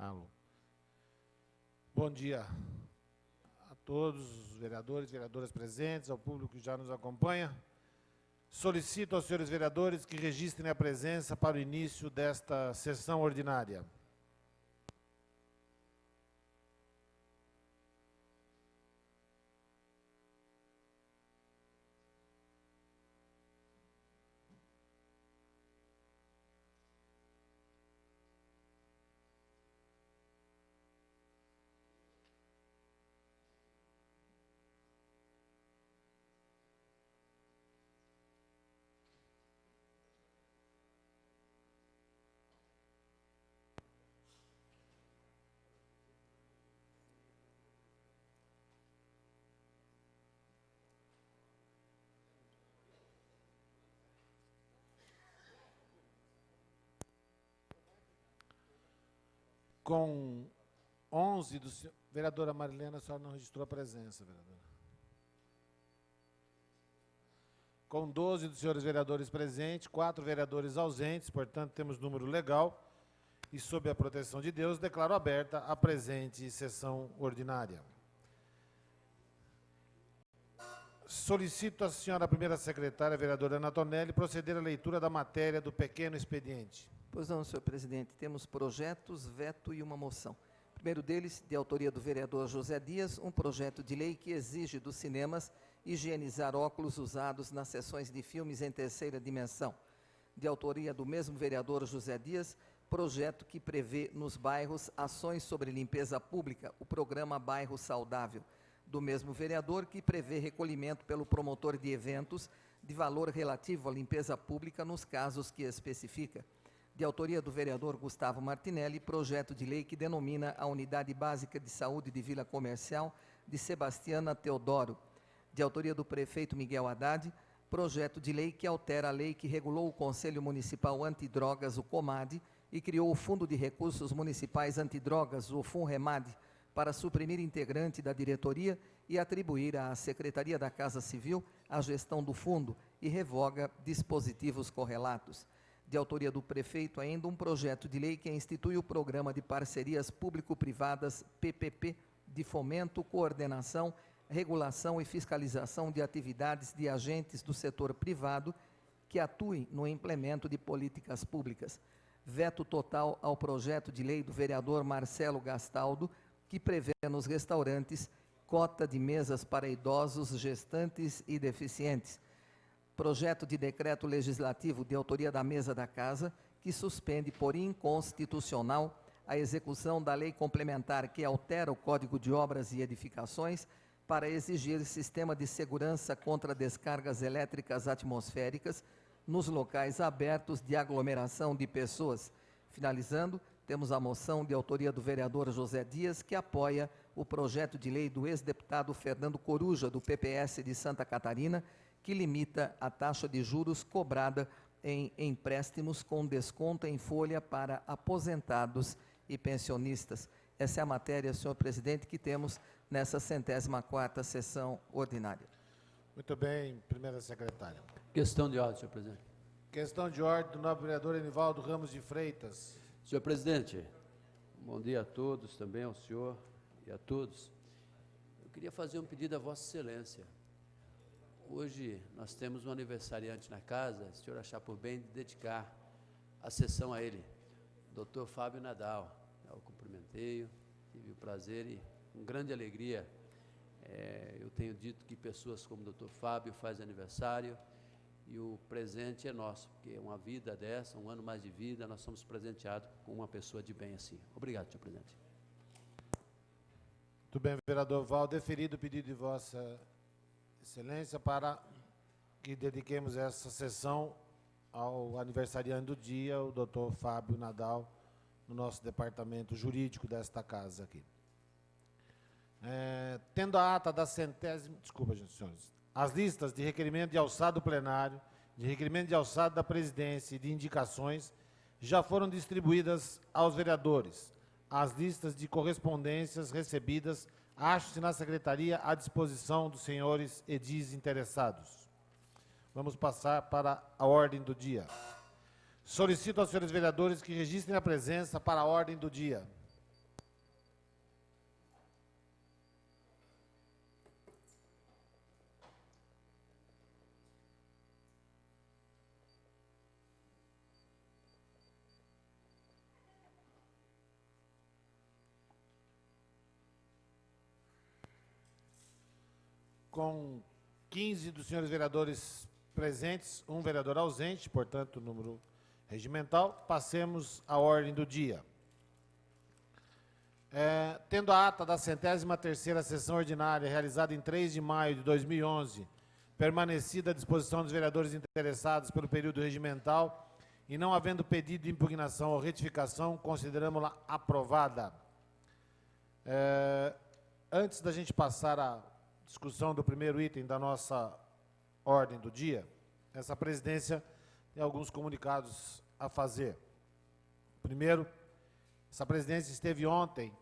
Alô. Bom dia a todos os vereadores e vereadoras presentes, ao público que já nos acompanha. Solicito aos senhores vereadores que registrem a presença para o início desta sessão ordinária. Com 11 do senhor... Vereadora Marilena, a senhora não registrou a presença, vereadora. Com 12 dos senhores vereadores presentes, 4 vereadores ausentes, portanto, temos número legal, e sob a proteção de Deus, declaro aberta a presente sessão ordinária. Solicito à senhora primeira secretária, vereadora Ana Tonelli, proceder à leitura da matéria do pequeno expediente. Pois não, senhor presidente. Temos projetos, veto e uma moção. O primeiro deles, de autoria do vereador José Dias, um projeto de lei que exige dos cinemas higienizar óculos usados nas sessões de filmes em terceira dimensão. De autoria do mesmo vereador José Dias, projeto que prevê nos bairros ações sobre limpeza pública, o programa Bairro Saudável. Do mesmo vereador que prevê recolhimento pelo promotor de eventos de valor relativo à limpeza pública nos casos que especifica. De autoria do vereador Gustavo Martinelli, projeto de lei que denomina a Unidade Básica de Saúde de Vila Comercial de Sebastiana Teodoro. De autoria do prefeito Miguel Haddad, projeto de lei que altera a lei que regulou o Conselho Municipal Antidrogas, o COMAD, e criou o Fundo de Recursos Municipais Antidrogas, o FUNREMAD, para suprimir integrante da diretoria e atribuir à Secretaria da Casa Civil a gestão do fundo e revoga dispositivos correlatos. De autoria do prefeito, ainda um projeto de lei que institui o Programa de Parcerias Público-Privadas, PPP, de fomento, coordenação, regulação e fiscalização de atividades de agentes do setor privado que atuem no implemento de políticas públicas. Veto total ao projeto de lei do vereador Marcelo Gastaldo, que prevê nos restaurantes cota de mesas para idosos, gestantes e deficientes. Projeto de decreto legislativo de autoria da Mesa da Casa, que suspende por inconstitucional a execução da lei complementar que altera o Código de Obras e Edificações para exigir sistema de segurança contra descargas elétricas atmosféricas nos locais abertos de aglomeração de pessoas. Finalizando, temos a moção de autoria do vereador José Dias, que apoia o projeto de lei do ex-deputado Fernando Coruja, do PPS de Santa Catarina, que limita a taxa de juros cobrada em empréstimos com desconto em folha para aposentados e pensionistas. Essa é a matéria, senhor presidente, que temos nessa 104ª sessão ordinária. Muito bem, primeira secretária. Questão de ordem, senhor presidente. Questão de ordem do nobre vereador Enivaldo Ramos de Freitas. Senhor presidente, bom dia a todos, também ao senhor e a todos. Eu queria fazer um pedido a Vossa Excelência. Hoje nós temos um aniversariante na casa, se o senhor achar por bem, de dedicar a sessão a ele, Dr. Fábio Nadal. Eu o cumprimentei, tive o prazer e com grande alegria. Eu tenho dito que pessoas como o Dr. Fábio fazem aniversário e o presente é nosso, porque uma vida dessa, um ano mais de vida, nós somos presenteados com uma pessoa de bem assim. Obrigado, senhor presidente. Muito bem, vereador Val, deferido o pedido de Vossa Excelência para que dediquemos essa sessão ao aniversariante do dia, o doutor Fábio Nadal, no nosso departamento jurídico desta casa aqui. Tendo a ata da centésima... Desculpa, gente, senhores. As listas de requerimento de alçado plenário, de requerimento de alçado da presidência e de indicações já foram distribuídas aos vereadores. As listas de correspondências recebidas acham-se na secretaria à disposição dos senhores edis interessados. Vamos passar para a ordem do dia. Solicito aos senhores vereadores que registrem a presença para a ordem do dia. com 15 dos senhores vereadores presentes, um vereador ausente, portanto, número regimental, passemos à ordem do dia. Tendo a ata da 103ª sessão ordinária, realizada em 3 de maio de 2011, permanecida à disposição dos vereadores interessados pelo período regimental e não havendo pedido de impugnação ou retificação, consideramos-la aprovada. Antes da gente passar à discussão do primeiro item da nossa ordem do dia, essa presidência tem alguns comunicados a fazer. Primeiro, essa presidência esteve ontem,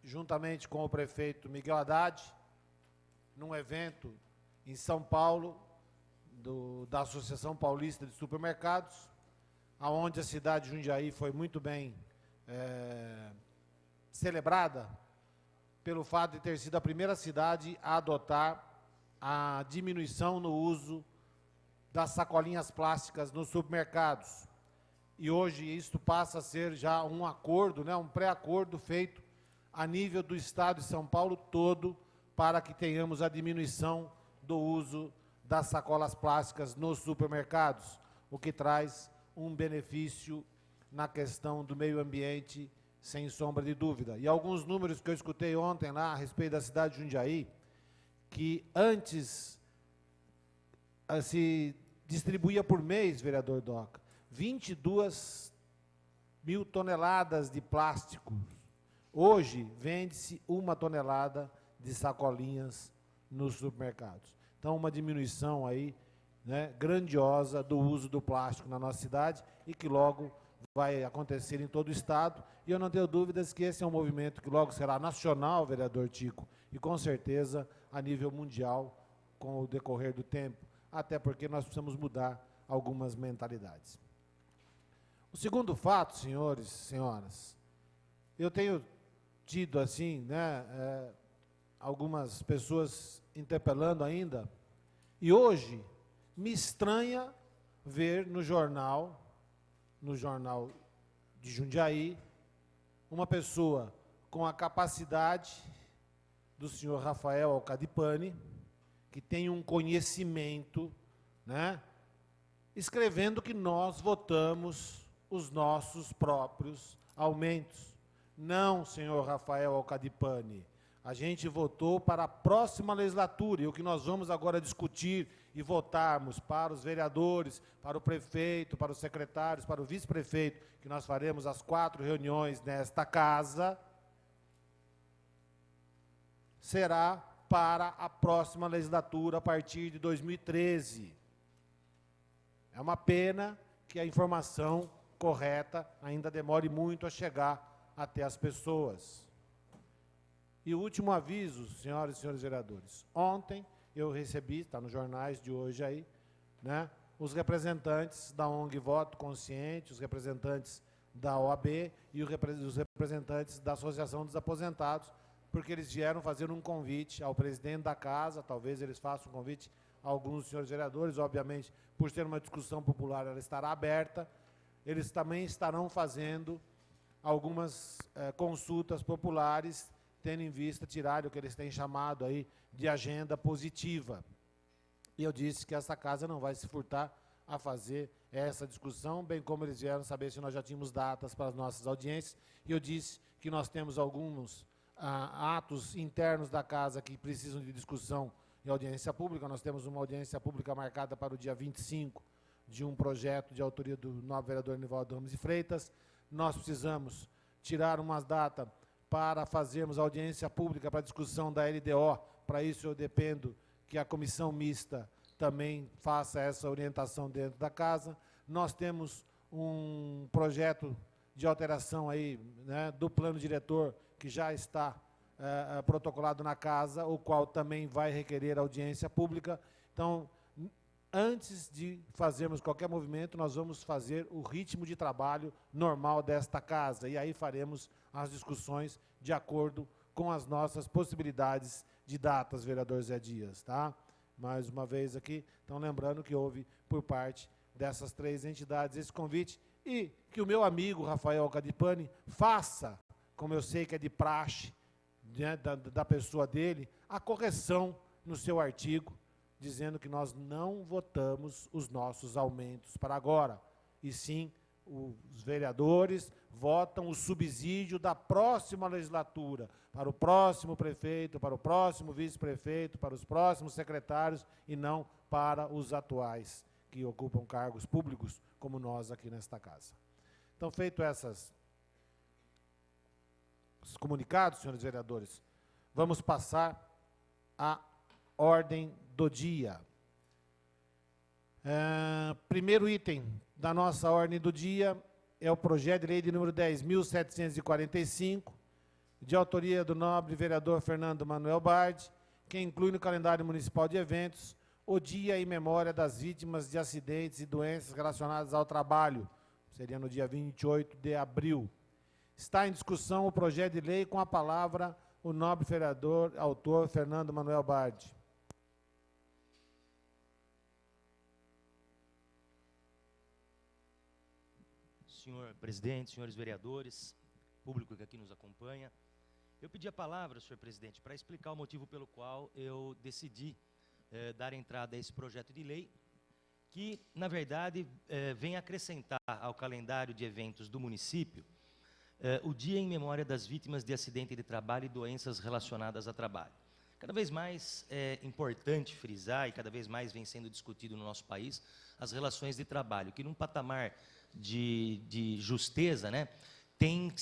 juntamente com o prefeito Miguel Haddad, num evento em São Paulo, da Associação Paulista de Supermercados, aonde a cidade de Jundiaí foi muito bem celebrada pelo fato de ter sido a primeira cidade a adotar a diminuição no uso das sacolinhas plásticas nos supermercados. E hoje isto passa a ser já um acordo, um pré-acordo feito a nível do Estado de São Paulo todo, para que tenhamos a diminuição do uso das sacolas plásticas nos supermercados, o que traz um benefício na questão do meio ambiente, sem sombra de dúvida. E alguns números que eu escutei ontem lá a respeito da cidade de Jundiaí, que antes se distribuía por mês, vereador Doca, 22 mil toneladas de plástico. Hoje, vende-se 1 tonelada de sacolinhas nos supermercados. Então, uma diminuição aí, grandiosa do uso do plástico na nossa cidade e que logo vai acontecer em todo o Estado. E eu não tenho dúvidas que esse é um movimento que logo será nacional, vereador Tico, e com certeza a nível mundial com o decorrer do tempo, até porque nós precisamos mudar algumas mentalidades. O segundo fato, senhores e senhoras, eu tenho tido assim, algumas pessoas interpelando ainda, e hoje me estranha ver no jornal de Jundiaí, uma pessoa com a capacidade do senhor Rafael Alcadipani, que tem um conhecimento, escrevendo que nós votamos os nossos próprios aumentos. Não, senhor Rafael Alcadipani, a gente votou para a próxima legislatura, e o que nós vamos agora discutir e votarmos para os vereadores, para o prefeito, para os secretários, para o vice-prefeito, que nós faremos as 4 reuniões nesta casa, será para a próxima legislatura, a partir de 2013. É uma pena que a informação correta ainda demore muito a chegar até as pessoas. E o último aviso, senhoras e senhores vereadores, ontem eu recebi, está nos jornais de hoje aí, os representantes da ONG Voto Consciente, os representantes da OAB e os representantes da Associação dos Aposentados, porque eles vieram fazer um convite ao presidente da casa, talvez eles façam um convite a alguns dos senhores vereadores, obviamente, por ser uma discussão popular, ela estará aberta, eles também estarão fazendo algumas consultas populares, tendo em vista tirar o que eles têm chamado aí de agenda positiva. E eu disse que essa casa não vai se furtar a fazer essa discussão, bem como eles vieram saber se nós já tínhamos datas para as nossas audiências, e eu disse que nós temos alguns atos internos da casa que precisam de discussão e audiência pública. Nós temos uma audiência pública marcada para o dia 25, de um projeto de autoria do novo vereador Nivaldo Ramos de Freitas. Nós precisamos tirar umas datas para fazermos audiência pública para discussão da LDO. Para isso eu dependo que a comissão mista também faça essa orientação dentro da casa. Nós temos um projeto de alteração aí, do plano diretor, que já está protocolado na casa, o qual também vai requerer audiência pública. Então, antes de fazermos qualquer movimento, nós vamos fazer o ritmo de trabalho normal desta casa, e aí faremos as discussões de acordo com as nossas possibilidades de datas, vereador Zé Dias, tá? Mais uma vez aqui, então lembrando que houve, por parte dessas 3 entidades, esse convite, e que o meu amigo Rafael Alcadipani faça, como eu sei que é de praxe, da pessoa dele, a correção no seu artigo, dizendo que nós não votamos os nossos aumentos para agora, e sim os vereadores votam o subsídio da próxima legislatura, para o próximo prefeito, para o próximo vice-prefeito, para os próximos secretários, e não para os atuais, que ocupam cargos públicos, como nós aqui nesta casa. Então, feito esses comunicados, senhores vereadores, vamos passar à ordem do dia. Primeiro item da nossa ordem do dia é o projeto de lei de número 10.745, de autoria do nobre vereador Fernando Manuel Bardi, que inclui no calendário municipal de eventos o dia em memória das vítimas de acidentes e doenças relacionadas ao trabalho, seria no dia 28 de abril. Está em discussão o projeto de lei, com a palavra o nobre vereador, autor Fernando Manuel Bardi. Senhor presidente, senhores vereadores, público que aqui nos acompanha, eu pedi a palavra, senhor presidente, para explicar o motivo pelo qual eu decidi dar entrada a esse projeto de lei, que, na verdade, vem acrescentar ao calendário de eventos do município o Dia em Memória das Vítimas de Acidente de Trabalho e Doenças Relacionadas a Trabalho. Cada vez mais é importante frisar, e cada vez mais vem sendo discutido no nosso país, as relações de trabalho, que num patamar de justeza, né, tem,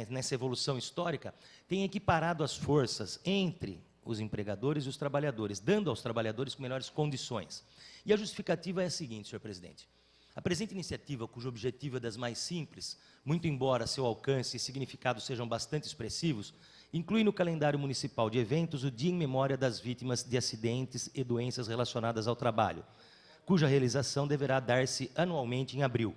nessa evolução histórica, tem equiparado as forças entre os empregadores e os trabalhadores, dando aos trabalhadores melhores condições. E a justificativa é a seguinte, senhor presidente: a presente iniciativa, cujo objetivo é das mais simples, muito embora seu alcance e significado sejam bastante expressivos, inclui no calendário municipal de eventos o Dia em Memória das Vítimas de Acidentes e Doenças Relacionadas ao Trabalho, cuja realização deverá dar-se anualmente em abril.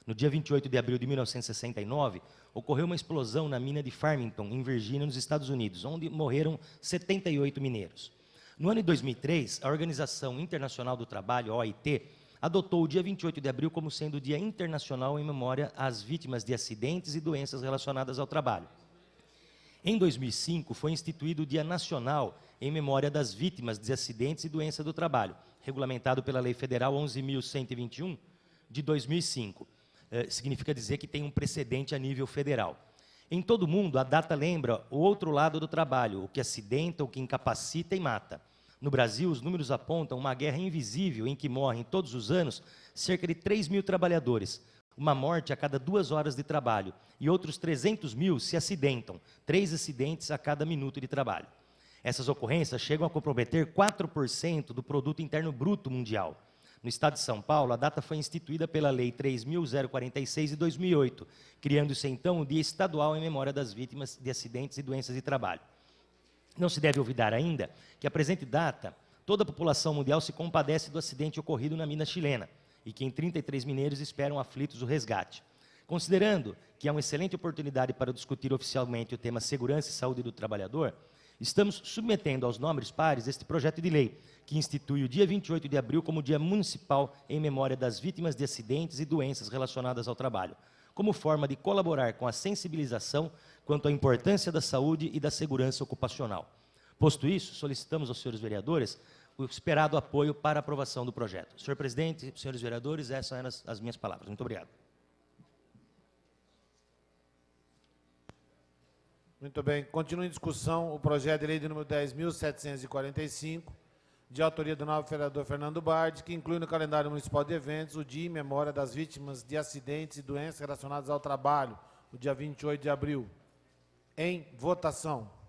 No dia 28 de abril de 1969, ocorreu uma explosão na mina de Farmington, em Virgínia, nos Estados Unidos, onde morreram 78 mineiros. No ano de 2003, a Organização Internacional do Trabalho, OIT, adotou o dia 28 de abril como sendo o Dia Internacional em memória às vítimas de acidentes e doenças relacionadas ao trabalho. Em 2005, foi instituído o Dia Nacional em memória das vítimas de acidentes e doenças do trabalho, regulamentado pela Lei Federal 11.121, de 2005. Significa dizer que tem um precedente a nível federal. Em todo o mundo, a data lembra o outro lado do trabalho, o que acidenta, o que incapacita e mata. No Brasil, os números apontam uma guerra invisível em que morrem todos os anos cerca de 3 mil trabalhadores, uma morte a cada 2 horas de trabalho, e outros 300 mil se acidentam, 3 acidentes a cada minuto de trabalho. Essas ocorrências chegam a comprometer 4% do produto interno bruto mundial. No estado de São Paulo, a data foi instituída pela Lei 3.046 de 2008, criando-se então o Dia Estadual em Memória das Vítimas de Acidentes e Doenças de Trabalho. Não se deve olvidar ainda que, à presente data, toda a população mundial se compadece do acidente ocorrido na mina chilena e que em 33 mineiros esperam aflitos o resgate. Considerando que é uma excelente oportunidade para discutir oficialmente o tema segurança e saúde do trabalhador, estamos submetendo aos nobres pares este projeto de lei, que institui o dia 28 de abril como Dia Municipal em memória das vítimas de acidentes e doenças relacionadas ao trabalho, como forma de colaborar com a sensibilização quanto à importância da saúde e da segurança ocupacional. Posto isso, solicitamos aos senhores vereadores o esperado apoio para a aprovação do projeto. Senhor presidente, senhores vereadores, essas eram as minhas palavras. Muito obrigado. Muito bem. Continua em discussão o projeto de lei de número 10.745, de autoria do nobre vereador Fernando Bardi, que inclui no calendário municipal de eventos o Dia em Memória das Vítimas de Acidentes e Doenças Relacionadas ao Trabalho, o dia 28 de abril. Em votação.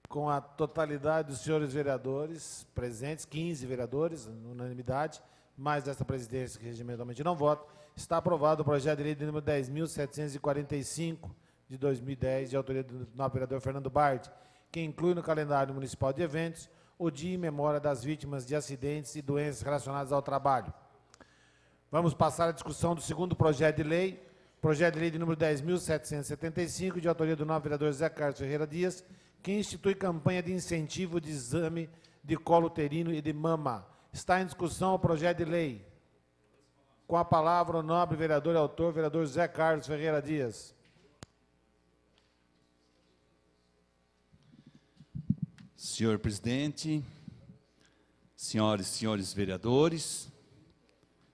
Com a totalidade dos senhores vereadores presentes, 15 vereadores, unanimidade, mais desta presidência que regimentalmente não vota, está aprovado o projeto de lei de número 10.745 de 2010, de autoria do nobre vereador Fernando Bard, que inclui no calendário municipal de eventos o Dia em Memória das Vítimas de Acidentes e Doenças Relacionadas ao Trabalho. Vamos passar à discussão do segundo projeto de lei de número 10.775, de autoria do nobre vereador Zé Carlos Ferreira Dias, que institui campanha de incentivo de exame de colo uterino e de mama. Está em discussão o projeto de lei. Com a palavra o nobre vereador e autor, vereador Zé Carlos Ferreira Dias. Senhor presidente, senhoras e senhores vereadores,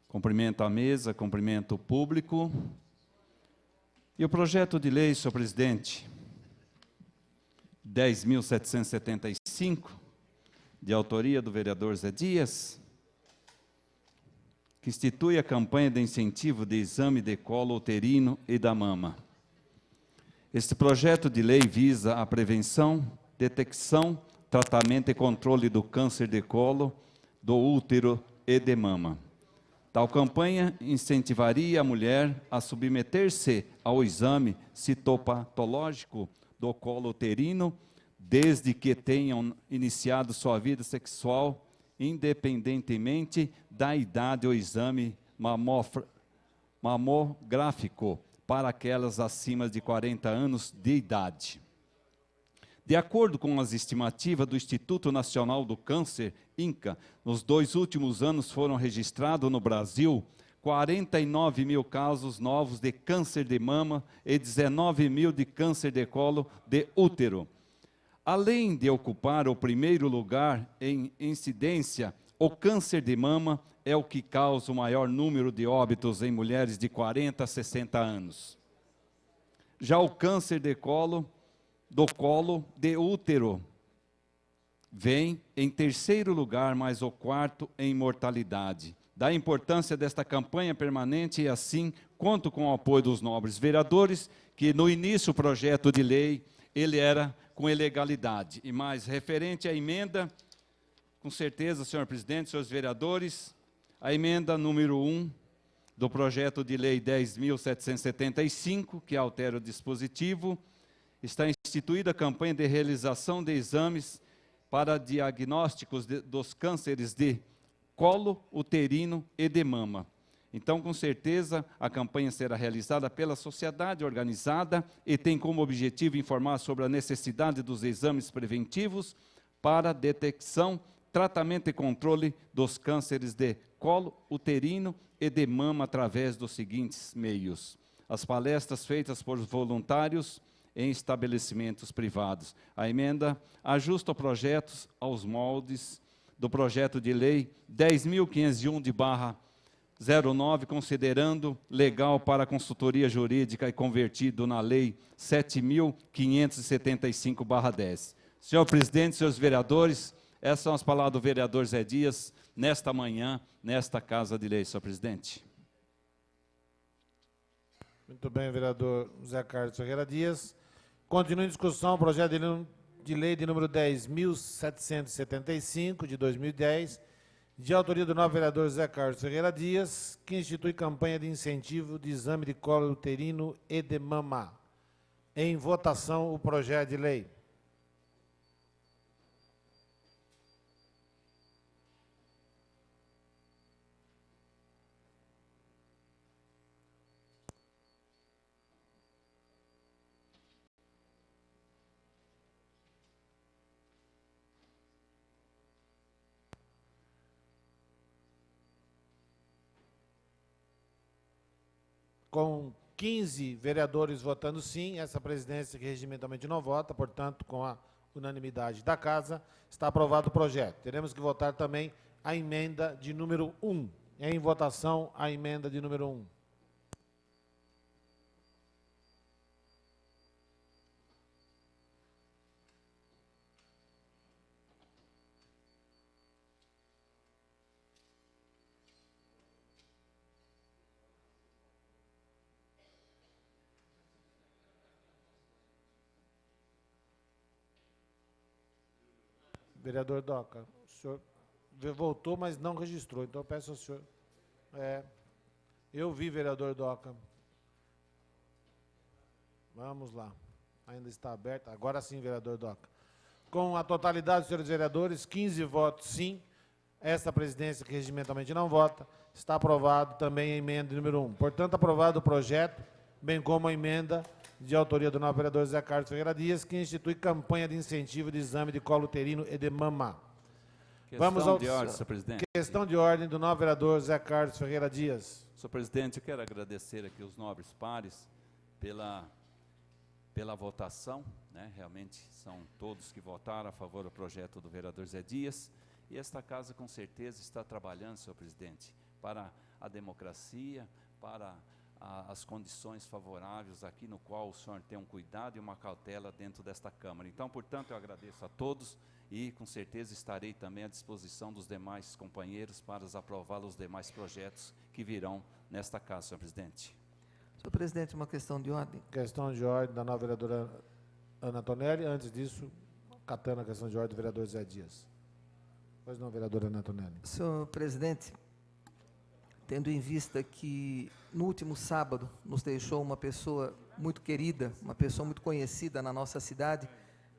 cumprimento a mesa, cumprimento o público. E o projeto de lei, senhor presidente, 10.775, de autoria do vereador Zé Dias, que institui a campanha de incentivo de exame de colo uterino e da mama. Este projeto de lei visa a prevenção, detecção, tratamento e controle do câncer de colo, do útero e de mama. Tal campanha incentivaria a mulher a submeter-se ao exame citopatológico do colo uterino, desde que tenham iniciado sua vida sexual, independentemente da idade ou exame mamográfico para aquelas acima de 40 anos de idade. De acordo com as estimativas do Instituto Nacional do Câncer, INCA, nos 2 últimos anos foram registrados no Brasil 49 mil casos novos de câncer de mama e 19 mil de câncer de colo de útero. Além de ocupar o primeiro lugar em incidência, o câncer de mama é o que causa o maior número de óbitos em mulheres de 40 a 60 anos. Já o câncer de colo, do colo de útero, vem em terceiro lugar, mas o quarto em mortalidade. Da importância desta campanha permanente e assim conto com o apoio dos nobres vereadores, que no início o projeto de lei, ele era com ilegalidade. E mais, referente à emenda, com certeza, senhor presidente, senhores vereadores, a emenda número 1 do projeto de lei 10.775, que altera o dispositivo, está instituída a campanha de realização de exames para diagnósticos dos cânceres de colo uterino e de mama. Então, com certeza, a campanha será realizada pela sociedade organizada e tem como objetivo informar sobre a necessidade dos exames preventivos para detecção, tratamento e controle dos cânceres de colo uterino e de mama através dos seguintes meios: as palestras feitas por voluntários em estabelecimentos privados. A emenda ajusta o projeto aos moldes do projeto de lei 10.501/09, considerando legal para a consultoria jurídica e convertido na lei 7.575/10. Senhor presidente, senhores vereadores, essas são as palavras do vereador Zé Dias, nesta manhã, nesta Casa de Lei, senhor presidente. Muito bem, vereador Zé Carlos Ferreira Dias. Continua em discussão o projeto de lei de número 10.775, de 2010, de autoria do novo vereador Zé Carlos Ferreira Dias, que institui campanha de incentivo de exame de colo uterino e de mama. Em votação, o projeto de lei. Com 15 vereadores votando sim, essa presidência que regimentalmente não vota, portanto, com a unanimidade da Casa, está aprovado o projeto. Teremos que votar também a emenda de número 1. Em votação, a emenda de número 1. Vereador Doca, o senhor voltou, mas não registrou, então eu peço ao senhor Eu vi, vereador Doca. Vamos lá. Ainda está aberto. Agora sim, vereador Doca. Com a totalidade dos senhores vereadores, 15 votos sim. Esta presidência, que regimentalmente não vota, está aprovado também a emenda número 1. Portanto, aprovado o projeto, bem como a emenda de autoria do novo vereador Zé Carlos Ferreira Dias, que institui campanha de incentivo de exame de colo uterino e de mama. Questão de ordem, senhor presidente. Questão de ordem do novo vereador Zé Carlos Ferreira Dias. Senhor presidente, eu quero agradecer aqui os nobres pares pela votação, né? Realmente são todos que votaram a favor do projeto do vereador Zé Dias, e esta casa com certeza está trabalhando, senhor presidente, para a democracia, para as condições favoráveis aqui, no qual o senhor tem um cuidado e uma cautela dentro desta Câmara. Então, portanto, eu agradeço a todos e com certeza estarei também à disposição dos demais companheiros para aprovar os demais projetos que virão nesta casa, senhor presidente. Senhor presidente, uma questão de ordem. Questão de ordem da nova vereadora Ana Tonelli. Antes disso, catando a questão de ordem do vereador Zé Dias. Pois não, vereadora Ana Tonelli. Senhor presidente, tendo em vista que no último sábado nos deixou uma pessoa muito querida, uma pessoa muito conhecida na nossa cidade,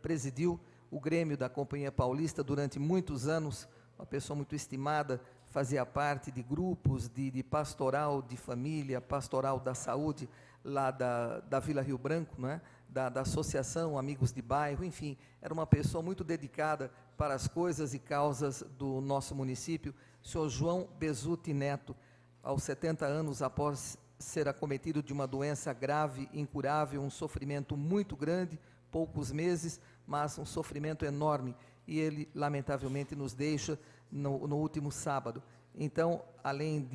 presidiu o Grêmio da Companhia Paulista durante muitos anos, uma pessoa muito estimada, fazia parte de grupos de pastoral de família, pastoral da saúde, lá da Vila Rio Branco, não é? da Associação Amigos de Bairro, enfim, era uma pessoa muito dedicada para as coisas e causas do nosso município, o senhor João Bezutti Neto, aos 70 anos, após ser acometido de uma doença grave, incurável, um sofrimento muito grande, poucos meses, mas um sofrimento enorme, e ele, lamentavelmente, nos deixa no último sábado. Então, além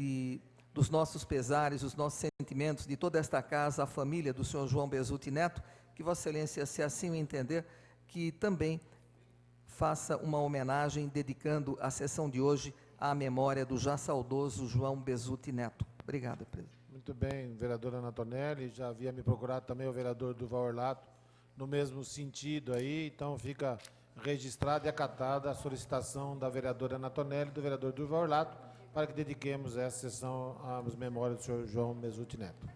dos nossos pesares, os nossos sentimentos, de toda esta casa, a família do senhor João Bezutti Neto, que Vossa Excelência, se assim o entender, que também faça uma homenagem, dedicando a sessão de hoje à memória do já saudoso João Bezutti Neto. Obrigado, presidente. Muito bem, vereadora Ana Tonelli. Já havia me procurado também o vereador Durval Orlato, no mesmo sentido aí, então fica registrada e acatada a solicitação da vereadora Ana Tonelli e do vereador Durval Orlato para que dediquemos essa sessão às memórias do senhor João Bezutti Neto.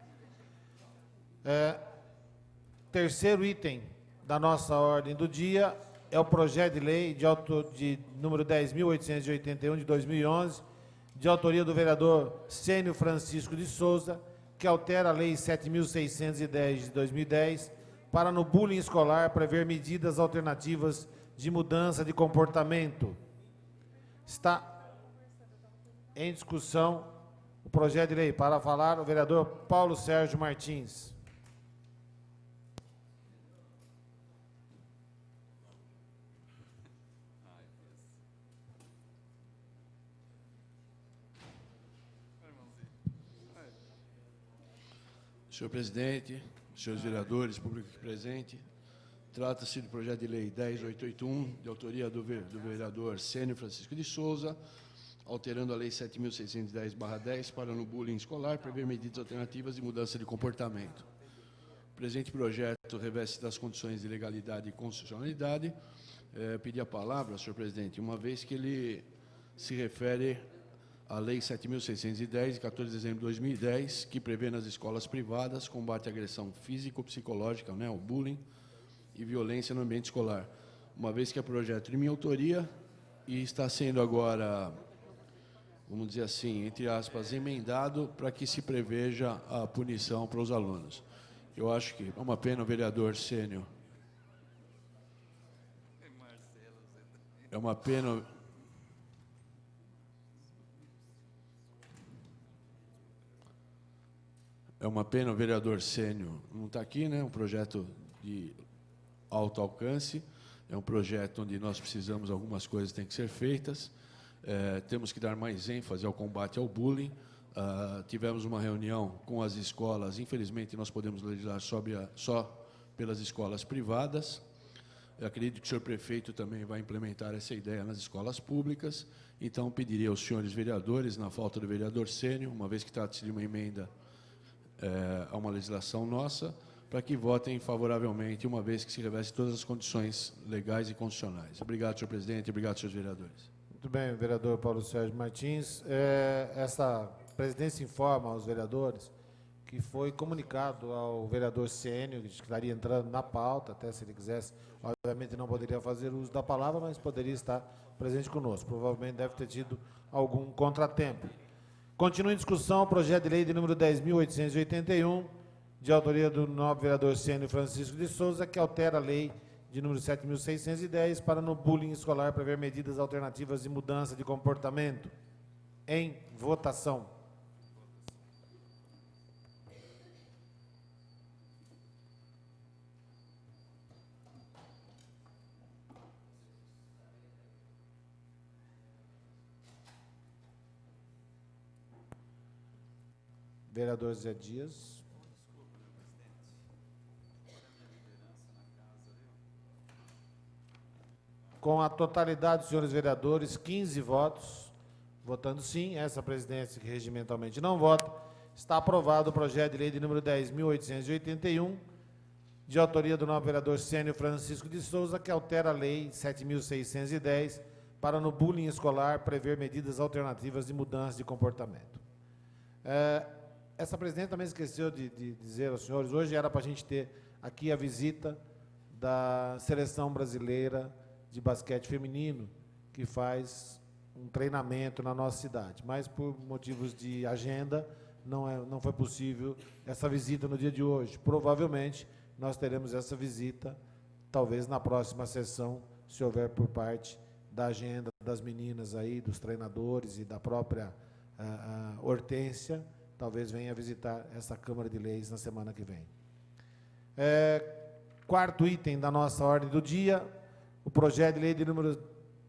Terceiro item da nossa ordem do dia é o projeto de lei de número 10.881 de 2011, de autoria do vereador Cênio Francisco de Souza, que altera a lei 7.610 de 2010, para no bullying escolar prever medidas alternativas de mudança de comportamento. Está em discussão o projeto de lei. Para falar, o vereador Paulo Sérgio Martins. Senhor presidente, senhores vereadores, público aqui presente, trata-se do projeto de lei 10.881, de autoria do vereador Cênio Francisco de Souza, alterando a lei 7.610/10 para no bullying escolar prever medidas alternativas de mudança de comportamento. O presente projeto reveste das condições de legalidade e constitucionalidade. Pedi a palavra, senhor presidente, uma vez que ele se refere à lei 7.610, de 14 de dezembro de 2010, que prevê nas escolas privadas combate à agressão físico-psicológica, né, o bullying, e violência no ambiente escolar. Uma vez que é projeto de minha autoria e está sendo agora, vamos dizer assim, entre aspas, emendado para que se preveja a punição para os alunos. Eu acho que é uma pena o vereador Cênio. É uma pena. É uma pena o vereador Cênio não está aqui, né? Um projeto de alto alcance, é um projeto onde nós precisamos, algumas coisas têm que ser feitas, temos que dar mais ênfase ao combate ao bullying. Tivemos uma reunião com as escolas, infelizmente nós podemos legislar só pelas escolas privadas. Eu acredito que o senhor prefeito também vai implementar essa ideia nas escolas públicas, então pediria aos senhores vereadores, na falta do vereador Cênio, uma vez que trata-se de uma emenda a uma legislação nossa, para que votem favoravelmente, uma vez que se reveste todas as condições legais e constitucionais. Obrigado, senhor presidente, obrigado, senhores vereadores. Muito bem, vereador Paulo Sérgio Martins. Essa presidência informa aos vereadores que foi comunicado ao vereador Sênio, que estaria entrando na pauta, até se ele quisesse, obviamente não poderia fazer uso da palavra, mas poderia estar presente conosco. Provavelmente deve ter tido algum contratempo. Continua em discussão o projeto de lei de número 10.881, de autoria do nobre vereador Sênio Francisco de Souza, que altera a lei de número 7.610 para no bullying escolar prever medidas alternativas de mudança de comportamento. Em votação. Vereador Zé Dias. Com a totalidade dos senhores vereadores, 15 votos, votando sim, essa presidência que regimentalmente não vota, está aprovado o projeto de lei de número 10.881, de autoria do nobre vereador Sênio Francisco de Souza, que altera a lei 7.610 para no bullying escolar prever medidas alternativas de mudança de comportamento. Essa presidente também esqueceu de dizer aos senhores, hoje era para a gente ter aqui a visita da seleção brasileira de basquete feminino, que faz um treinamento na nossa cidade, mas por motivos de agenda não foi possível essa visita no dia de hoje. Provavelmente nós teremos essa visita, talvez na próxima sessão, se houver por parte da agenda das meninas aí, dos treinadores e da própria Hortência, talvez venha visitar essa Câmara de Leis na semana que vem. Quarto item da nossa ordem do dia, o projeto de lei de número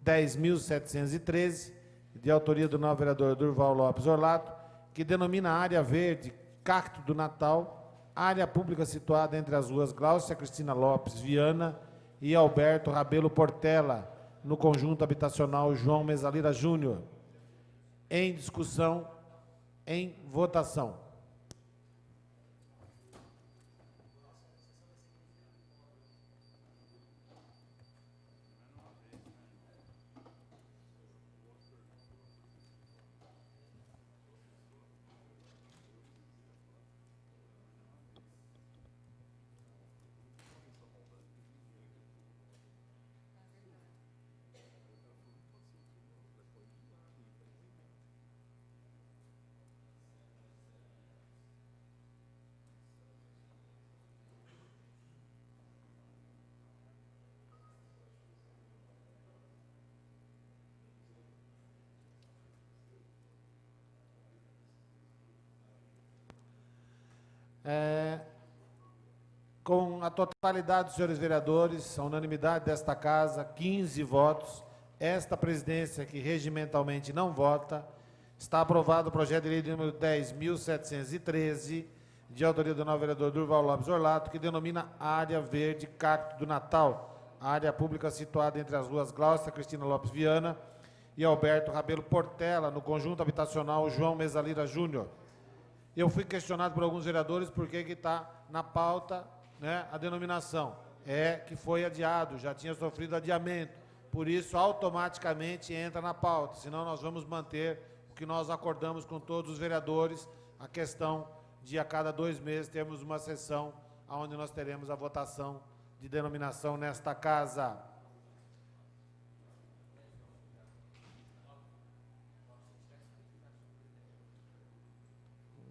10.713, de autoria do novo vereador Durval Lopes Orlato, que denomina a área verde Cacto do Natal, área pública situada entre as ruas Gláucia Cristina Lopes Viana e Alberto Rabelo Portela, no conjunto habitacional João Mesalira Júnior. Em discussão, em votação. Com a totalidade dos senhores vereadores, a unanimidade desta casa, 15 votos, esta presidência que regimentalmente não vota, está aprovado o projeto de lei de número 10.713, de autoria do novo vereador Durval Lopes Orlato, que denomina área verde Cacto do Natal, área pública situada entre as ruas Gláucia Cristina Lopes Viana e Alberto Rabelo Portela, no conjunto habitacional João Mesalira Júnior. Eu fui questionado por alguns vereadores por que está na pauta, né, a denominação. Que foi adiado, já tinha sofrido adiamento, por isso automaticamente entra na pauta, senão nós vamos manter o que nós acordamos com todos os vereadores, a questão de a cada 2 meses termos uma sessão onde nós teremos a votação de denominação nesta casa.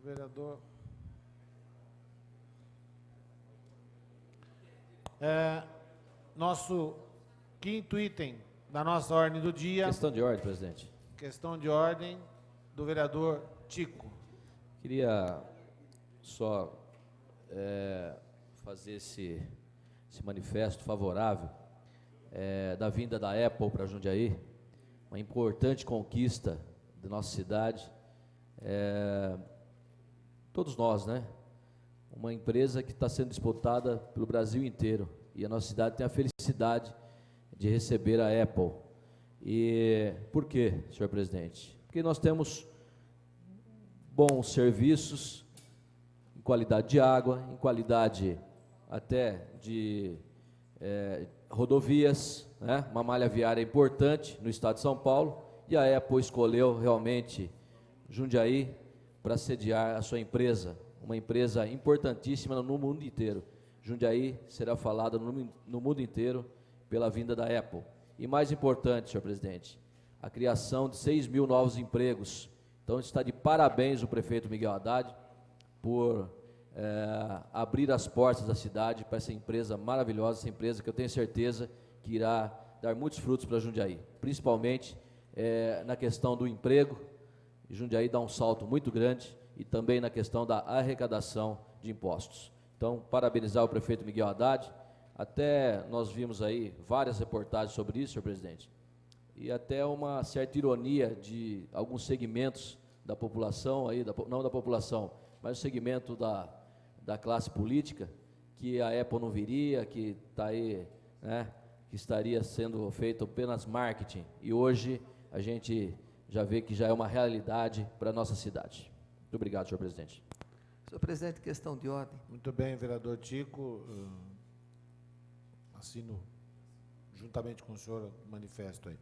Vereador. Nosso quinto item da nossa ordem do dia. Questão de ordem, presidente. Questão de ordem do vereador Tico. Queria só fazer esse manifesto favorável da vinda da Apple para Jundiaí, uma importante conquista da nossa cidade. Todos nós, né? Uma empresa que está sendo disputada pelo Brasil inteiro, e a nossa cidade tem a felicidade de receber a Apple. E por quê, senhor presidente? Porque nós temos bons serviços, em qualidade de água, em qualidade até de rodovias, né? Uma malha viária importante no estado de São Paulo, e a Apple escolheu realmente Jundiaí para sediar a sua empresa, uma empresa importantíssima no mundo inteiro. Jundiaí será falada no mundo inteiro pela vinda da Apple. E mais importante, senhor presidente, a criação de 6 mil novos empregos. Então, está de parabéns o prefeito Miguel Haddad por abrir as portas da cidade para essa empresa maravilhosa, essa empresa que eu tenho certeza que irá dar muitos frutos para Jundiaí, principalmente na questão do emprego. Jundiaí dá um salto muito grande e também na questão da arrecadação de impostos. Então, parabenizar o prefeito Miguel Haddad. Até nós vimos aí várias reportagens sobre isso, senhor presidente, e até uma certa ironia de alguns segmentos da população, aí, não da população, mas o segmento da classe política, que a Apple não viria, que está aí, né, que estaria sendo feito apenas marketing, e hoje a gente já vê que já é uma realidade para a nossa cidade. Muito obrigado, senhor presidente. Senhor presidente, questão de ordem. Muito bem, vereador Tico. Assino juntamente com o senhor o manifesto aí.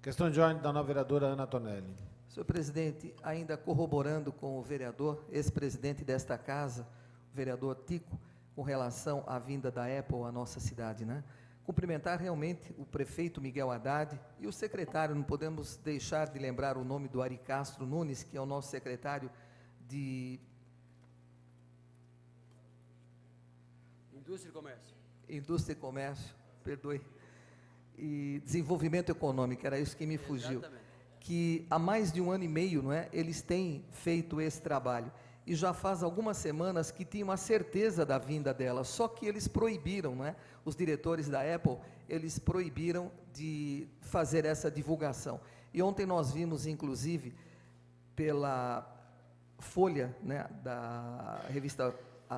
Questão de ordem da nova vereadora Ana Tonelli. Senhor presidente, ainda corroborando com o vereador, ex-presidente desta casa, o vereador Tico, com relação à vinda da Apple à nossa cidade, né? Cumprimentar realmente o prefeito Miguel Haddad e o secretário, não podemos deixar de lembrar o nome do Ari Castro Nunes, que é o nosso secretário de Indústria e Comércio. Indústria e Comércio, perdoe, e Desenvolvimento Econômico, era isso que me fugiu. Exatamente. Que há mais de 1 ano e meio, não é, eles têm feito esse trabalho, e já faz algumas semanas que tinham a certeza da vinda dela, só que eles proibiram, não é, os diretores da Apple, eles proibiram de fazer essa divulgação. E ontem nós vimos, inclusive, pela Folha, né, da revista,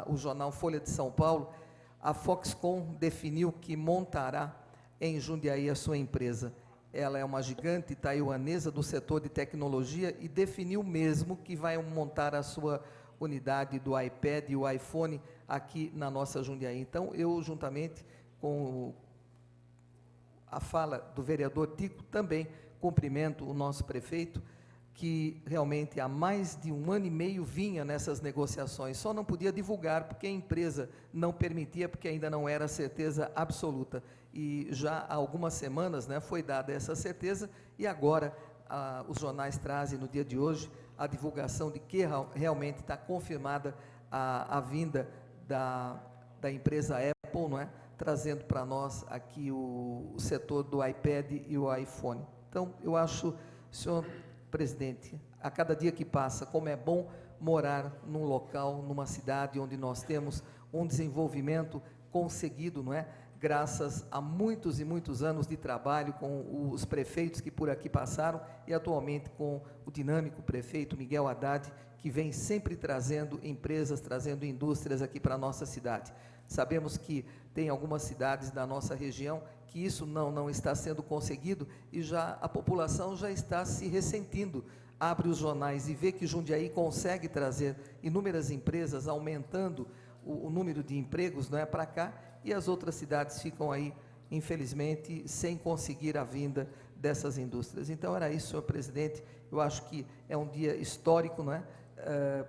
o jornal Folha de São Paulo, a Foxconn definiu que montará em Jundiaí a sua empresa. Ela é uma gigante taiwanesa do setor de tecnologia e definiu mesmo que vai montar a sua unidade do iPad e o iPhone aqui na nossa Jundiaí. Então, eu, juntamente com a fala do vereador Tico, também cumprimento o nosso prefeito, que realmente há mais de 1 ano e meio vinha nessas negociações, só não podia divulgar porque a empresa não permitia, porque ainda não era certeza absoluta. E já há algumas semanas, né, foi dada essa certeza, e agora os jornais trazem no dia de hoje a divulgação de que realmente está confirmada a vinda da empresa Apple, não é? Trazendo para nós aqui o setor do iPad e o iPhone. Então, eu acho, senhor presidente, a cada dia que passa, como é bom morar num local, numa cidade onde nós temos um desenvolvimento conseguido, não é? Graças a muitos e muitos anos de trabalho com os prefeitos que por aqui passaram e atualmente com o dinâmico prefeito Miguel Haddad, que vem sempre trazendo empresas, trazendo indústrias aqui para a nossa cidade. Sabemos que tem algumas cidades da nossa região que isso não está sendo conseguido e já a população já está se ressentindo. Abre os jornais e vê que Jundiaí consegue trazer inúmeras empresas, aumentando o número de empregos, não é, para cá, e as outras cidades ficam aí, infelizmente, sem conseguir a vinda dessas indústrias. Então, era isso, senhor presidente. Eu acho que é um dia histórico, não é,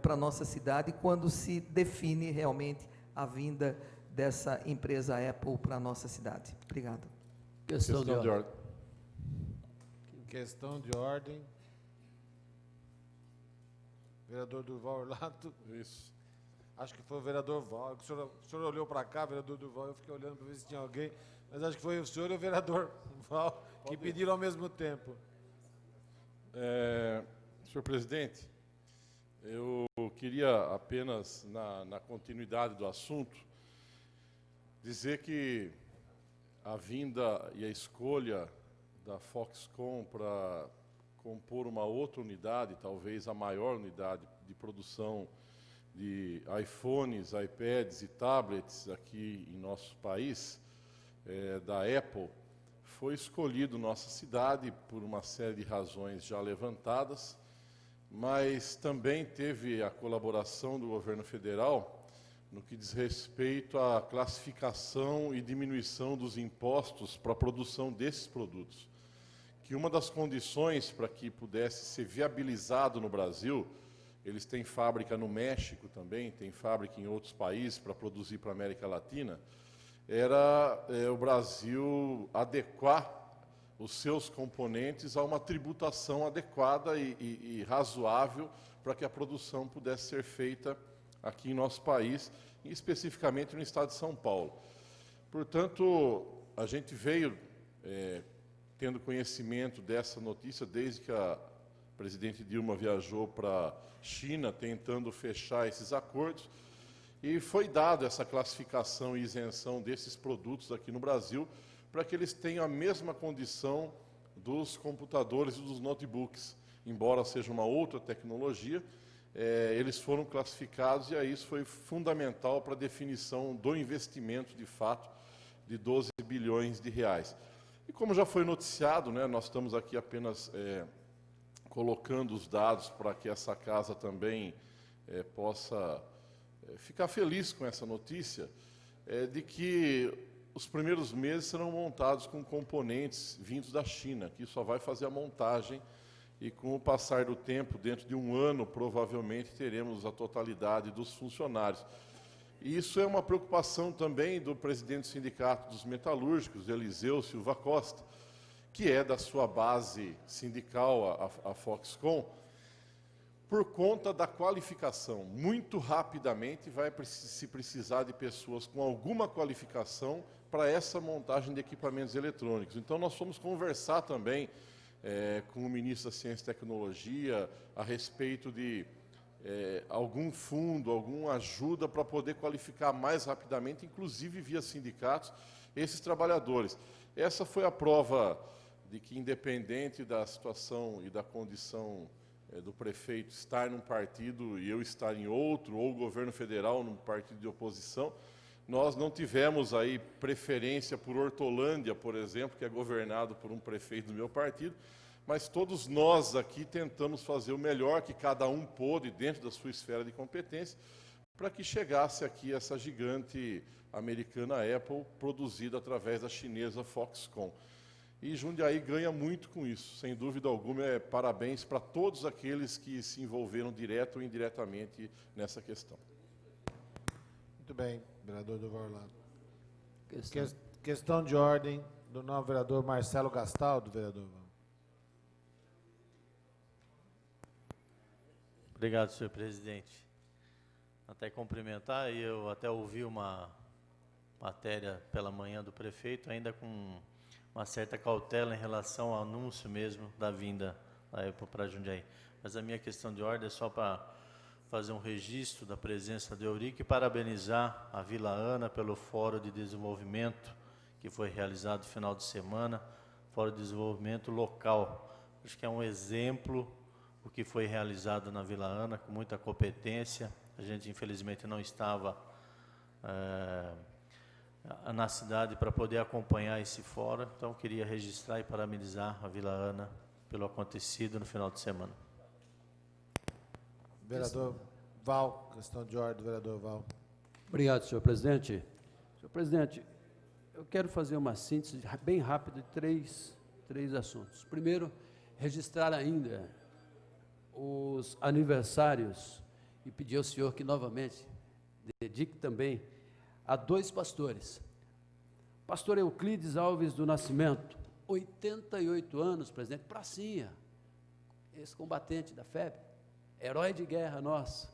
para a nossa cidade, quando se define realmente a vinda dessa empresa Apple para a nossa cidade. Obrigado. Questão de ordem. Questão de ordem. Vereador Durval Orlato. Isso. Acho que foi o vereador Val. O senhor olhou para cá, vereador Durval, eu fiquei olhando para ver se tinha alguém, mas acho que foi o senhor e o vereador Val que pediram ao mesmo tempo. Senhor presidente, eu queria apenas, na continuidade do assunto, dizer que a vinda e a escolha da Foxconn para compor uma outra unidade, talvez a maior unidade de produção de iPhones, iPads e tablets aqui em nosso país, da Apple, foi escolhido nossa cidade por uma série de razões já levantadas, mas também teve a colaboração do governo federal no que diz respeito à classificação e diminuição dos impostos para a produção desses produtos. Que uma das condições para que pudesse ser viabilizado no Brasil eles têm fábrica no México também, tem fábrica em outros países para produzir para a América Latina, era o Brasil adequar os seus componentes a uma tributação adequada e razoável para que a produção pudesse ser feita aqui em nosso país, e especificamente no estado de São Paulo. Portanto, a gente veio tendo conhecimento dessa notícia desde que a presidente Dilma viajou para a China, tentando fechar esses acordos, e foi dada essa classificação e isenção desses produtos aqui no Brasil, para que eles tenham a mesma condição dos computadores e dos notebooks. Embora seja uma outra tecnologia, eles foram classificados, e aí isso foi fundamental para a definição do investimento, de fato, de 12 bilhões de reais. E como já foi noticiado, né, nós estamos aqui apenas colocando os dados para que essa casa também possa ficar feliz com essa notícia, de que os primeiros meses serão montados com componentes vindos da China, que só vai fazer a montagem, e com o passar do tempo, dentro de um ano, provavelmente teremos a totalidade dos funcionários. E isso é uma preocupação também do presidente do Sindicato dos Metalúrgicos, Eliseu Silva Costa, que é da sua base sindical, a Foxconn, por conta da qualificação. Muito rapidamente vai se precisar de pessoas com alguma qualificação para essa montagem de equipamentos eletrônicos. Então, nós fomos conversar também com o ministro da Ciência e Tecnologia a respeito de algum fundo, alguma ajuda para poder qualificar mais rapidamente, inclusive via sindicatos, esses trabalhadores. Essa foi a prova de que, independente da situação e da condição do prefeito estar num partido e eu estar em outro, ou o governo federal num partido de oposição, nós não tivemos aí preferência por Hortolândia, por exemplo, que é governado por um prefeito do meu partido, mas todos nós aqui tentamos fazer o melhor que cada um pôde dentro da sua esfera de competência, para que chegasse aqui essa gigante americana Apple, produzida através da chinesa Foxconn. E Jundiaí ganha muito com isso, sem dúvida alguma. Parabéns para todos aqueles que se envolveram direto ou indiretamente nessa questão. Muito bem, vereador Durval Orlando. Questão de ordem do novo vereador Marcelo Gastaldo, vereador. Obrigado, senhor presidente. Até cumprimentar, e eu até ouvi uma matéria pela manhã do prefeito, ainda com uma certa cautela em relação ao anúncio mesmo da vinda da Apple para Jundiaí. Mas a minha questão de ordem é só para fazer um registro da presença do Eurico e parabenizar a Vila Ana pelo Fórum de Desenvolvimento que foi realizado no final de semana, Fórum de Desenvolvimento Local. Acho que é um exemplo o que foi realizado na Vila Ana, com muita competência. A gente, infelizmente, não estava na cidade para poder acompanhar esse fórum, então queria registrar e parabenizar a Vila Ana pelo acontecido no final de semana. Vereador Val, questão de ordem do vereador Val. Obrigado, senhor presidente. Senhor presidente, eu quero fazer uma síntese bem rápida de três assuntos. Primeiro, registrar ainda os aniversários e pedir ao senhor que novamente dedique também a 2 pastores. Pastor Euclides Alves do Nascimento, 88 anos, presidente, pracinha, ex-combatente da FEB, herói de guerra nosso,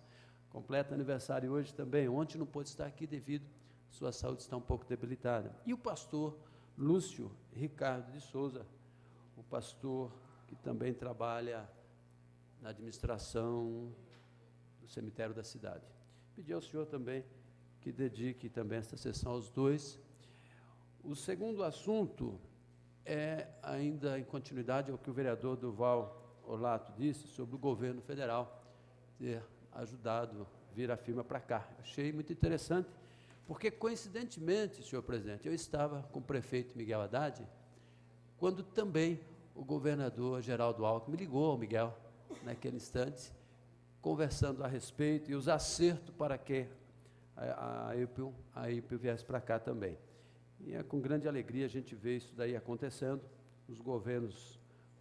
completa aniversário hoje também. Ontem não pôde estar aqui devido à sua saúde estar um pouco debilitada. E o pastor Lúcio Ricardo de Souza, o pastor que também trabalha na administração do cemitério da cidade. Pedir ao senhor também que dedique também esta sessão aos 2. O segundo assunto é ainda em continuidade ao que o vereador Durval Orlando disse sobre o governo federal ter ajudado a vir a firma para cá. Achei muito interessante, porque coincidentemente, senhor presidente, eu estava com o prefeito Miguel Haddad, quando também o governador Geraldo Alckmin me ligou ao Miguel, naquele instante, conversando a respeito e os acertos para que a IPU viesse para cá também. E é com grande alegria a gente vê isso daí acontecendo, os governos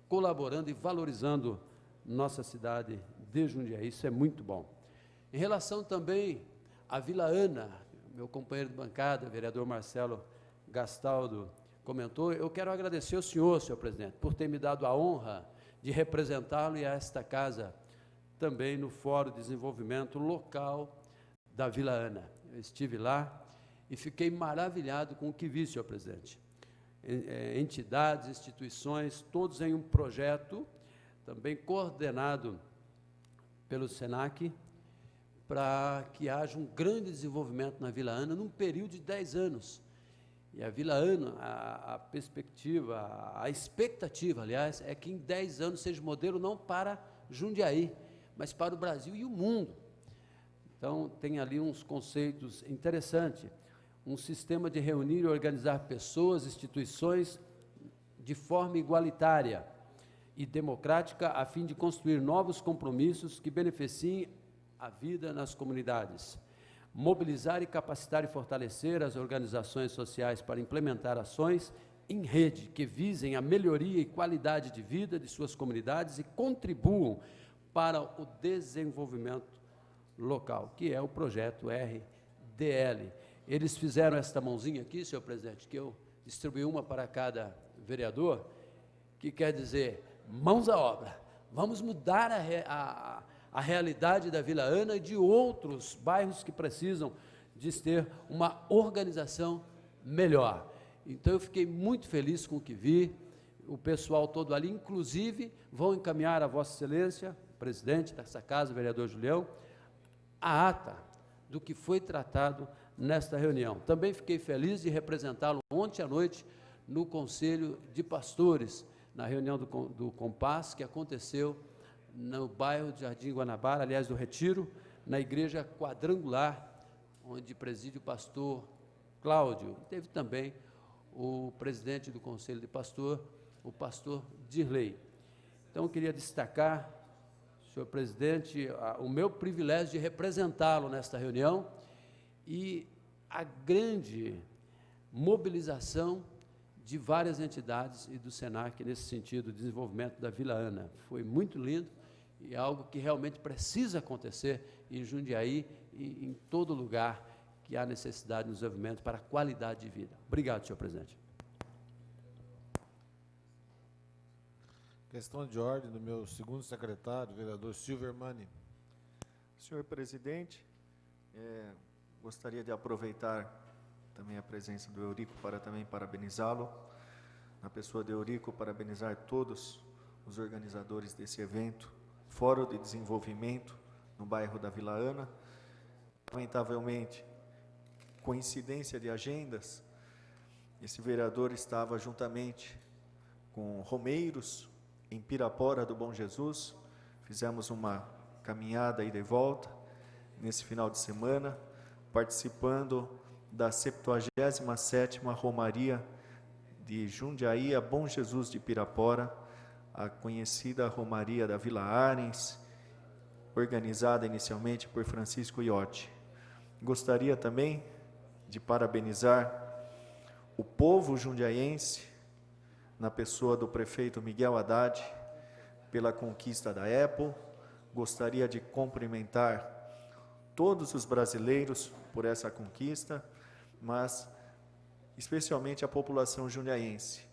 colaborando e valorizando nossa cidade de Jundiaí. Isso é muito bom. Em relação também à Vila Ana, meu companheiro de bancada, vereador Marcelo Gastaldo, comentou, eu quero agradecer ao senhor presidente, por ter me dado a honra de representá-lo e a esta casa também no Fórum de Desenvolvimento Local da Vila Ana. Eu estive lá e fiquei maravilhado com o que vi, senhor presidente. Entidades, instituições, todos em um projeto, também coordenado pelo SENAC, para que haja um grande desenvolvimento na Vila Ana num período de 10 anos. E a Vila Ana, a perspectiva, a expectativa, aliás, é que em 10 anos seja modelo não para Jundiaí, mas para o Brasil e o mundo. Então, tem ali uns conceitos interessantes, um sistema de reunir e organizar pessoas, instituições de forma igualitária e democrática, a fim de construir novos compromissos que beneficiem a vida nas comunidades. Mobilizar e capacitar e fortalecer as organizações sociais para implementar ações em rede que visem a melhoria e qualidade de vida de suas comunidades e contribuam para o desenvolvimento local, que é o projeto RDL. Eles fizeram esta mãozinha aqui, senhor presidente, que eu distribuí uma para cada vereador, que quer dizer, mãos à obra, vamos mudar a realidade da Vila Ana e de outros bairros que precisam de ter uma organização melhor. Então, eu fiquei muito feliz com o que vi, o pessoal todo ali, inclusive, vão encaminhar a Vossa Excelência, presidente dessa casa, vereador Julião, a ata do que foi tratado nesta reunião. Também fiquei feliz de representá-lo ontem à noite no Conselho de Pastores, na reunião do Compass, que aconteceu no bairro de Jardim Guanabara, aliás, do Retiro, na igreja quadrangular, onde preside o pastor Cláudio. Teve também o presidente do Conselho de Pastor, o pastor Dirley. Então, eu queria destacar, senhor presidente, o meu privilégio de representá-lo nesta reunião e a grande mobilização de várias entidades e do SENAC nesse sentido, de desenvolvimento da Vila Ana. Foi muito lindo e algo que realmente precisa acontecer em Jundiaí e em todo lugar que há necessidade de desenvolvimento para a qualidade de vida. Obrigado, senhor presidente. Questão de ordem do meu segundo secretário, vereador Silvermani. Senhor presidente, gostaria de aproveitar também a presença do Eurico para também parabenizá-lo. Na pessoa de Eurico, parabenizar todos os organizadores desse evento, Fórum de Desenvolvimento no bairro da Vila Ana. Lamentavelmente, coincidência de agendas, esse vereador estava juntamente com Romeiros, em Pirapora do Bom Jesus. Fizemos uma caminhada ida e volta nesse final de semana, participando da 77ª Romaria de Jundiaí a Bom Jesus de Pirapora, a conhecida Romaria da Vila Arens, organizada inicialmente por Francisco Iotti. Gostaria também de parabenizar o povo jundiaense, na pessoa do prefeito Miguel Haddad, pela conquista da Apple. Gostaria de cumprimentar todos os brasileiros por essa conquista, mas especialmente a população jundiaense,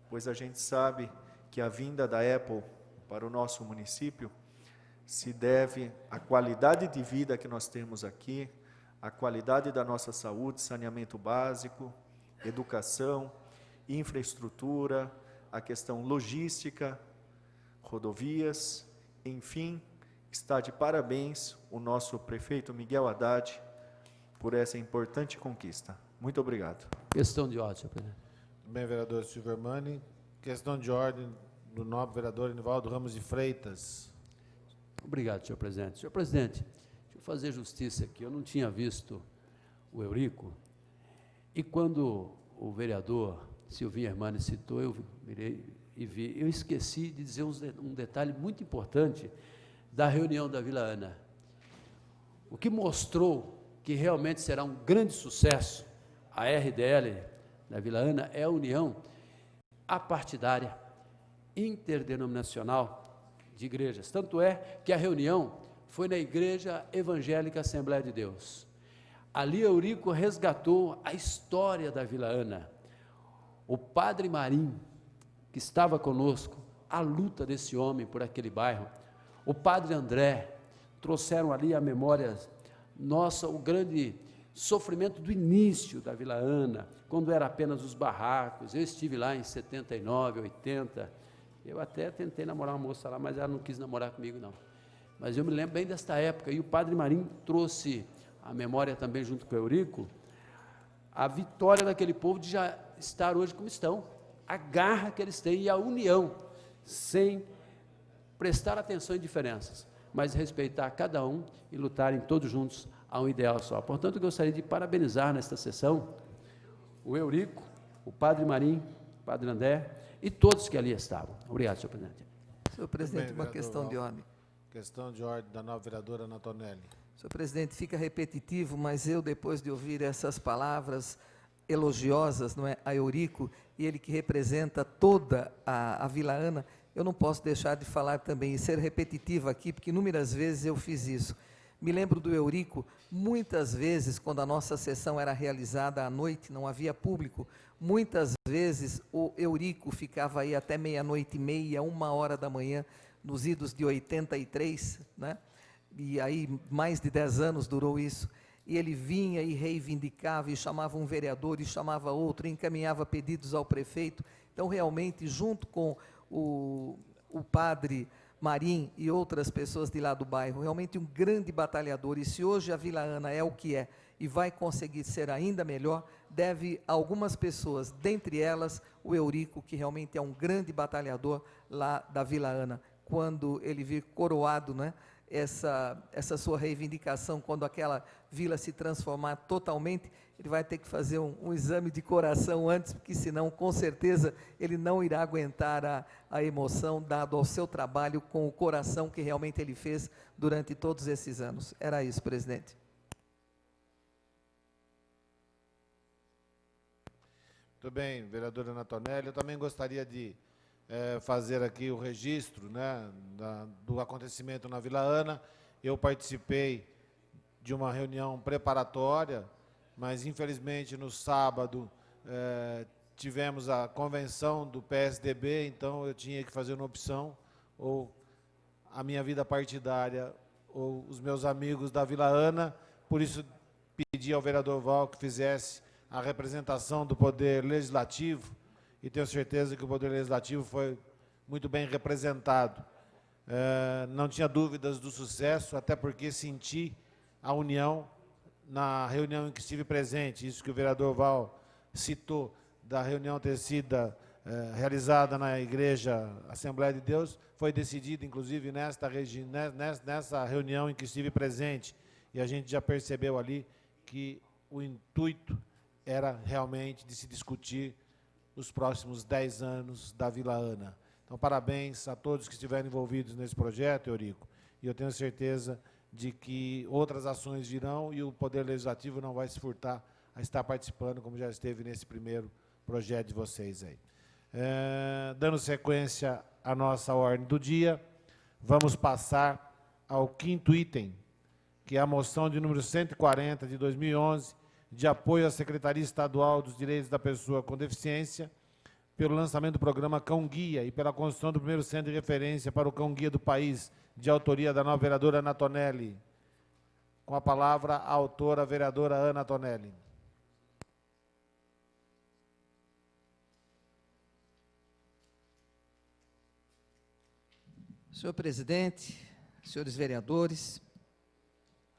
pois a gente sabe que a vinda da Apple para o nosso município se deve à qualidade de vida que nós temos aqui, à qualidade da nossa saúde, saneamento básico, educação, infraestrutura, a questão logística, rodovias, enfim, está de parabéns o nosso prefeito Miguel Haddad por essa importante conquista. Muito obrigado. Questão de ordem, senhor presidente. Bem, vereador Silvermani. Questão de ordem do nobre vereador Enivaldo Ramos de Freitas. Obrigado, senhor presidente. Senhor presidente, deixa eu fazer justiça aqui. Eu não tinha visto o Eurico, e quando o vereador Silvinho Hermani citou, eu virei e vi. Eu esqueci de dizer um detalhe muito importante da reunião da Vila Ana. O que mostrou que realmente será um grande sucesso a RDL da Vila Ana é a união apartidária, interdenominacional igrejas. Tanto é que a reunião foi na Igreja Evangélica Assembleia de Deus. Ali Eurico resgatou a história da Vila Ana. O padre Marim, que estava conosco, a luta desse homem por aquele bairro, o padre André, trouxeram ali a memória nossa, o grande sofrimento do início da Vila Ana, quando era apenas os barracos. Eu estive lá em 79, 80, eu até tentei namorar uma moça lá, mas ela não quis namorar comigo, não. Mas eu me lembro bem desta época, e o padre Marim trouxe a memória também, junto com o Eurico, a vitória daquele povo de já estar hoje como estão, a garra que eles têm e a união, sem prestar atenção em diferenças, mas respeitar cada um e lutarem todos juntos a um ideal só. Portanto, eu gostaria de parabenizar nesta sessão o Eurico, o padre Marim, o padre André e todos que ali estavam. Obrigado, senhor presidente. Senhor presidente, bem, uma vereador questão de Val. ordem. Questão de ordem da nova vereadora Ana Tonelli. Senhor presidente, fica repetitivo, mas eu, depois de ouvir essas palavras elogiosas, não é, a Eurico, e ele que representa toda a Vila Ana, eu não posso deixar de falar também e ser repetitivo aqui, porque inúmeras vezes eu fiz isso. Me lembro do Eurico, muitas vezes, quando a nossa sessão era realizada à noite, não havia público, muitas vezes o Eurico ficava aí até 00:30, 1h da manhã, nos idos de 83, né? E aí mais de 10 anos durou isso, e ele vinha e reivindicava, e chamava um vereador, e chamava outro, e encaminhava pedidos ao prefeito. Então, realmente, junto com o padre Marim e outras pessoas de lá do bairro, realmente um grande batalhador, e se hoje a Vila Ana é o que é, e vai conseguir ser ainda melhor, deve a algumas pessoas, dentre elas o Eurico, que realmente é um grande batalhador lá da Vila Ana, quando ele vir coroado, né, essa sua reivindicação, quando aquela vila se transformar totalmente, ele vai ter que fazer um exame de coração antes, porque senão, com certeza, ele não irá aguentar a emoção, dado ao seu trabalho com o coração que realmente ele fez durante todos esses anos. Era isso, presidente. Muito bem, vereadora Ana Tonelli. Eu também gostaria de fazer aqui o registro, né, do acontecimento na Vila Ana. Eu participei de uma reunião preparatória, mas infelizmente no sábado tivemos a convenção do PSDB, então eu tinha que fazer uma opção, ou a minha vida partidária, ou os meus amigos da Vila Ana. Por isso pedi ao vereador Val que fizesse a representação do Poder Legislativo, e tenho certeza que o Poder Legislativo foi muito bem representado. Não tinha dúvidas do sucesso, até porque senti a união na reunião em que estive presente. Isso que o vereador Val citou, da reunião ter sido realizada na Igreja Assembleia de Deus, foi decidido, inclusive, nessa reunião em que estive presente, e a gente já percebeu ali que o intuito era realmente de se discutir os próximos 10 anos da Vila Ana. Então, parabéns a todos que estiveram envolvidos nesse projeto, Eurico, e eu tenho certeza de que outras ações virão e o Poder Legislativo não vai se furtar a estar participando, como já esteve nesse primeiro projeto de vocês aí. Dando sequência à nossa ordem do dia, vamos passar ao 5º item, que é a moção de número 140 de 2011, de apoio à Secretaria Estadual dos Direitos da Pessoa com Deficiência, pelo lançamento do programa Cão Guia e pela construção do primeiro centro de referência para o Cão Guia do país, de autoria da nova vereadora Ana Tonelli. Com a palavra, a autora, a vereadora Ana Tonelli. Senhor presidente, senhores vereadores,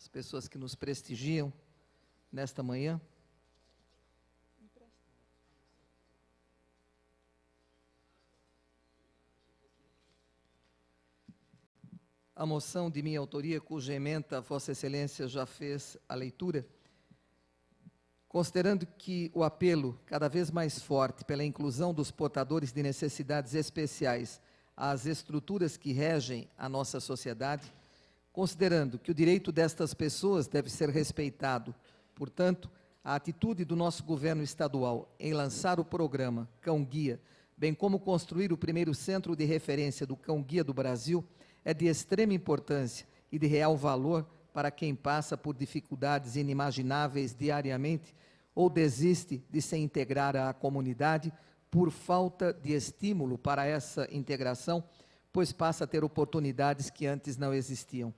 as pessoas que nos prestigiam nesta manhã, a moção de minha autoria, cuja ementa Vossa Excelência já fez a leitura, considerando que o apelo cada vez mais forte pela inclusão dos portadores de necessidades especiais às estruturas que regem a nossa sociedade, considerando que o direito destas pessoas deve ser respeitado, portanto, a atitude do nosso governo estadual em lançar o programa Cão Guia, bem como construir o primeiro centro de referência do Cão Guia do Brasil, é de extrema importância e de real valor para quem passa por dificuldades inimagináveis diariamente ou desiste de se integrar à comunidade por falta de estímulo para essa integração, pois passa a ter oportunidades que antes não existiam.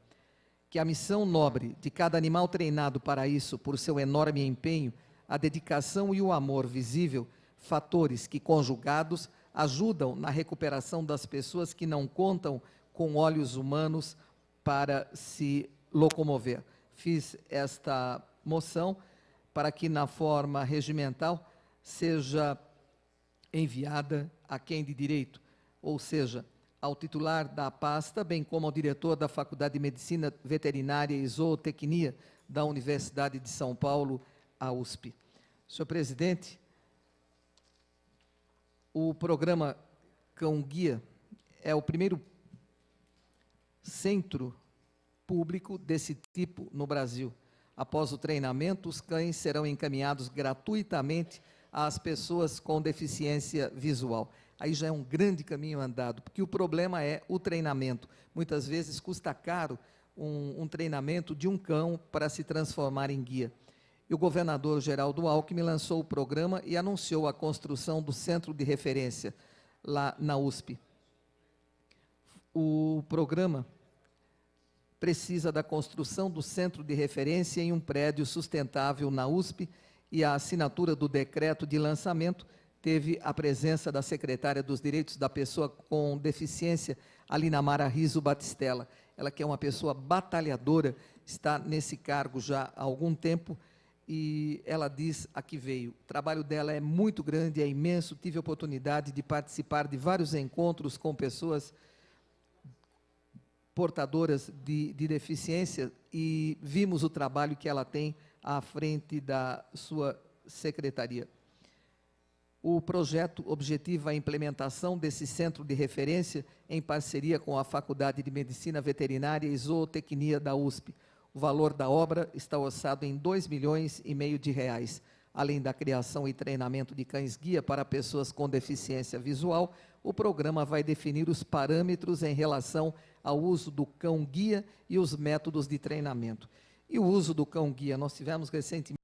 Que a missão nobre de cada animal treinado para isso, por seu enorme empenho, a dedicação e o amor visível, fatores que, conjugados, ajudam na recuperação das pessoas que não contam com olhos humanos para se locomover. Fiz esta moção para que, na forma regimental, seja enviada a quem de direito, ou seja, ao titular da pasta, bem como ao diretor da Faculdade de Medicina Veterinária e Zootecnia da Universidade de São Paulo, a USP. Senhor presidente, o programa Cão Guia é o primeiro centro público desse tipo no Brasil. Após o treinamento, os cães serão encaminhados gratuitamente às pessoas com deficiência visual. Aí já é um grande caminho andado, porque o problema é o treinamento. Muitas vezes custa caro um treinamento de um cão para se transformar em guia. E o governador Geraldo Alckmin lançou o programa e anunciou a construção do centro de referência lá na USP. O programa precisa da construção do centro de referência em um prédio sustentável na USP, e a assinatura do decreto de lançamento teve a presença da secretária dos Direitos da Pessoa com Deficiência, Alinamara Riso Batistella. Ela, que é uma pessoa batalhadora, está nesse cargo já há algum tempo, e ela diz a que veio. O trabalho dela é muito grande, é imenso. Tive a oportunidade de participar de vários encontros com pessoas portadoras de deficiência e vimos o trabalho que ela tem à frente da sua secretaria. O projeto objetiva a implementação desse centro de referência em parceria com a Faculdade de Medicina Veterinária e Zootecnia da USP. O valor da obra está orçado em R$ 2,5 milhões. Além da criação e treinamento de cães-guia para pessoas com deficiência visual, o programa vai definir os parâmetros em relação ao uso do cão-guia e os métodos de treinamento. E o uso do cão-guia, nós tivemos recentemente